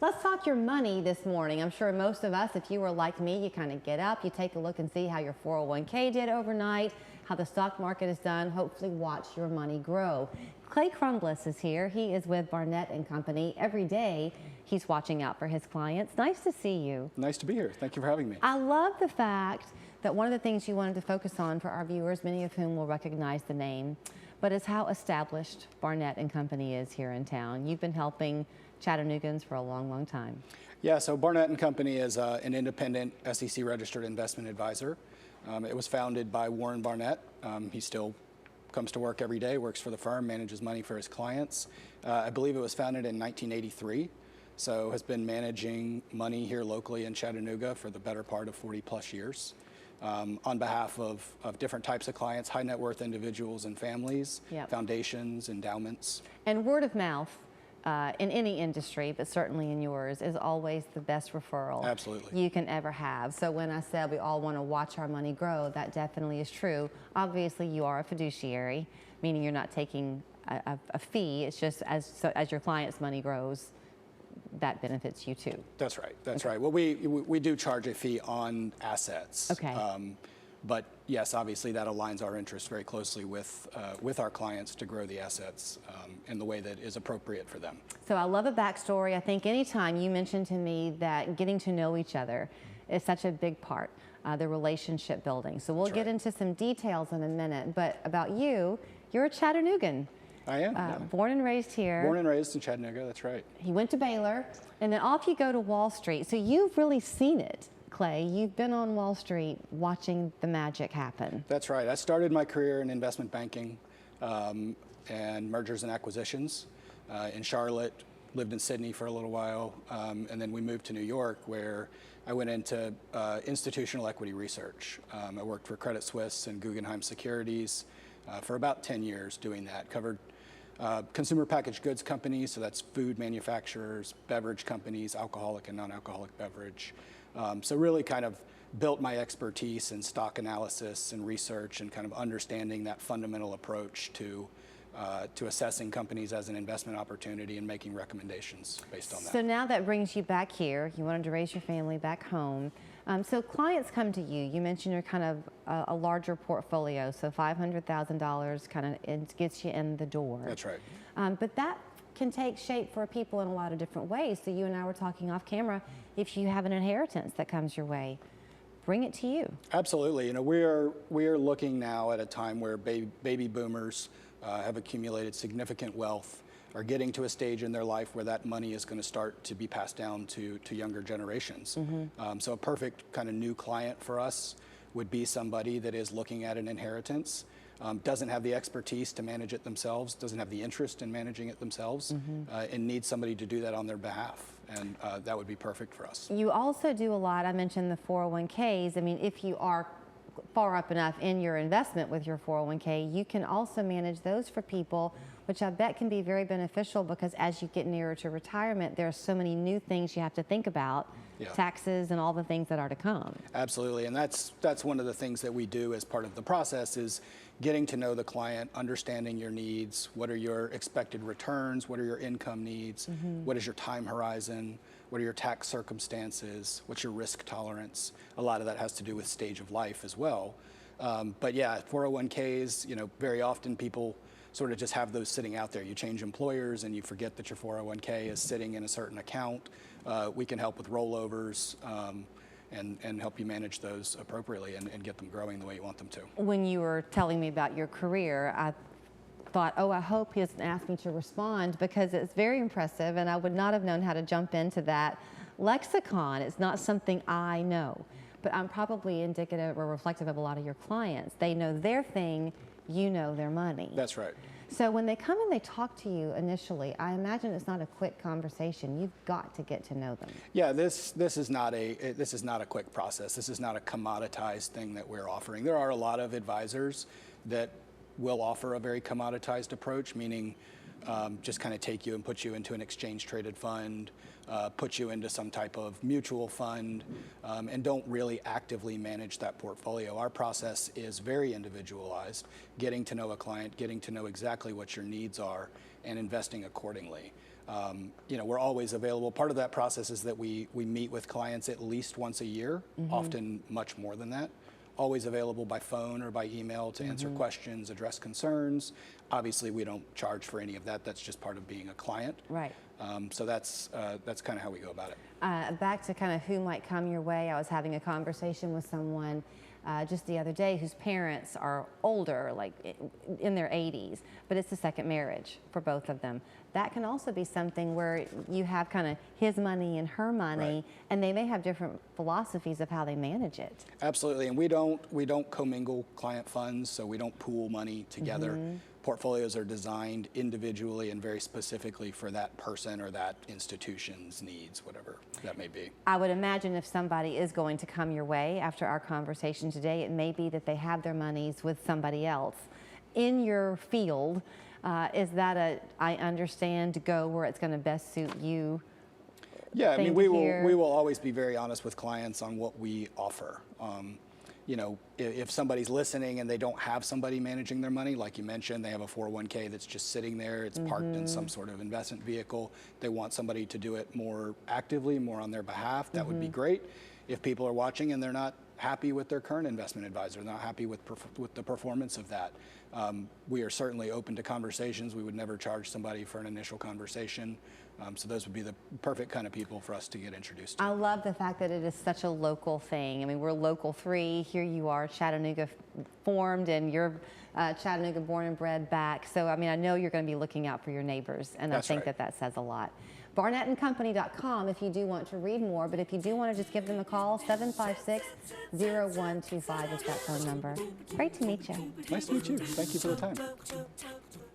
Let's talk your money this morning. I'm sure most of us, if you were like me, you kind of get up, you take a look and see how your 401k did overnight, how the stock market is done, hopefully watch your money grow. Clay Crumbliss is here. He is with Barnett Company. Every day he's watching out for his clients. Nice to see you. Nice to be here. Thank you for having me. I love the fact that one of the things you wanted to focus on for our viewers, many of whom will recognize the name, but is how established Barnett Company is here in town. You've been helping Chattanoogans for a long, long time. Yeah, so Barnett Company is an independent SEC registered investment advisor. It was founded by Warren Barnett. He still comes to work every day, works for the firm, manages money for his clients. I believe it was founded in 1983, so has been managing money here locally in Chattanooga for the better part of 40 plus years. On behalf of different types of clients, high net worth individuals and families, Yep. foundations, endowments. And word of mouth in any industry, but certainly in yours, is always the best referral Absolutely. you can ever have. So when I said we all want to watch our money grow, that definitely is true. Obviously, you are a fiduciary, meaning you're not taking a fee. It's just as your client's money grows, that benefits you too. That's right. That's Okay. right. Well, we do charge a fee on assets. Okay. But yes, obviously that aligns our interests very closely with our clients to grow the assets in the way that is appropriate for them. So I love a backstory. I think anytime you mentioned to me that getting to know each other is such a big part, the relationship building. So we'll That's get right. into some details in a minute. But about you, you're a Chattanoogan. I am. Yeah. Born and raised here. Born and raised in Chattanooga. That's right. He went to Baylor, and then off you go to Wall Street. So you've really seen it, Clay. You've been on Wall Street watching the magic happen. That's right. I started my career in investment banking and mergers and acquisitions in Charlotte. Lived in Sydney for a little while, and then we moved to New York, where I went into institutional equity research. I worked for Credit Suisse and Guggenheim Securities for about 10 years doing that. Covered consumer packaged goods companies, so that's food manufacturers, beverage companies, alcoholic and non-alcoholic beverage. So really kind of built my expertise in stock analysis and research and kind of understanding that fundamental approach to assessing companies as an investment opportunity and making recommendations based on that. So now that brings you back here. You wanted to raise your family back home. So clients come to you. You mentioned you're kind of a larger portfolio, so $500,000 kind of gets you in the door. That's right. But that can take shape for people in a lot of different ways. So you and I were talking off camera. If you have an inheritance that comes your way, bring it to you. Absolutely. You know, we are looking now at a time where baby boomers have accumulated significant wealth, are getting to a stage in their life where that money is going to start to be passed down to younger generations. So a perfect kind of new client for us would be somebody that is looking at an inheritance, doesn't have the expertise to manage it themselves, doesn't have the interest in managing it themselves, and needs somebody to do that on their behalf. And that would be perfect for us. You also do a lot. I mentioned the 401ks. I mean, if you are far up enough in your investment with your 401k, you can also manage those for people, which I bet can be very beneficial, because as you get nearer to retirement, there are so many new things you have to think about, Yeah. taxes and all the things that are to come. Absolutely, and that's one of the things that we do as part of the process is getting to know the client, understanding your needs, what are your expected returns, what are your income needs, what is your time horizon, what are your tax circumstances, what's your risk tolerance. A lot of that has to do with stage of life as well. But yeah, 401ks, you know, very often people sort of just have those sitting out there. You change employers and you forget that your 401k is sitting in a certain account. We can help with rollovers and help you manage those appropriately and get them growing the way you want them to. When you were telling me about your career, I thought, oh, I hope he doesn't ask me to respond, because it's very impressive and I would not have known how to jump into that lexicon. It's not something I know, but I'm probably indicative or reflective of a lot of your clients. They know their thing, you know their money. That's right. So when they come and they talk to you initially, I imagine it's not a quick conversation. You've got to get to know them. Yeah, this is not a quick process. This is not a commoditized thing that we're offering. There are a lot of advisors that will offer a very commoditized approach, meaning just kind of take you and put you into an exchange traded fund, put you into some type of mutual fund, and don't really actively manage that portfolio. Our process is very individualized, getting to know a client, getting to know exactly what your needs are, and investing accordingly. You know, we're always available. Part of that process is that we meet with clients at least once a year, often much more than that. Always available by phone or by email to answer questions, address concerns. Obviously, we don't charge for any of that. That's just part of being a client. Right. So that's kind of how we go about it. Back to kind of who might come your way, I was having a conversation with someone just the other day whose parents are older, like in their 80s, but it's the second marriage for both of them. That can also be something where you have kind of his money and her money, and they may have different philosophies of how they manage it. Absolutely, and we don't commingle client funds, so we don't pool money together. Portfolios are designed individually and very specifically for that person or that institution's needs, whatever that may be. I would imagine if somebody is going to come your way after our conversation today, it may be that they have their monies with somebody else. In your field, is that I understand, go where it's going to best suit you? Yeah, I mean, we will always be very honest with clients on what we offer. You know, if somebody's listening and they don't have somebody managing their money, like you mentioned, they have a 401k that's just sitting there, it's parked in some sort of investment vehicle, they want somebody to do it more actively, more on their behalf, that would be great. If people are watching and they're not happy with their current investment advisor, not happy with the performance of that, we are certainly open to conversations. We would never charge somebody for an initial conversation. So those would be the perfect kind of people for us to get introduced to. I love the fact that it is such a local thing. I mean, we're Local 3. Here you are, Chattanooga formed, and you're Chattanooga born and bred back. So, I mean, I know you're going to be looking out for your neighbors, and I think that says a lot. BarnettandCompany.com if you do want to read more, but if you do want to just give them a call, 756-0125 is that phone number. Great to meet you. Nice to meet you. Thank you for the time.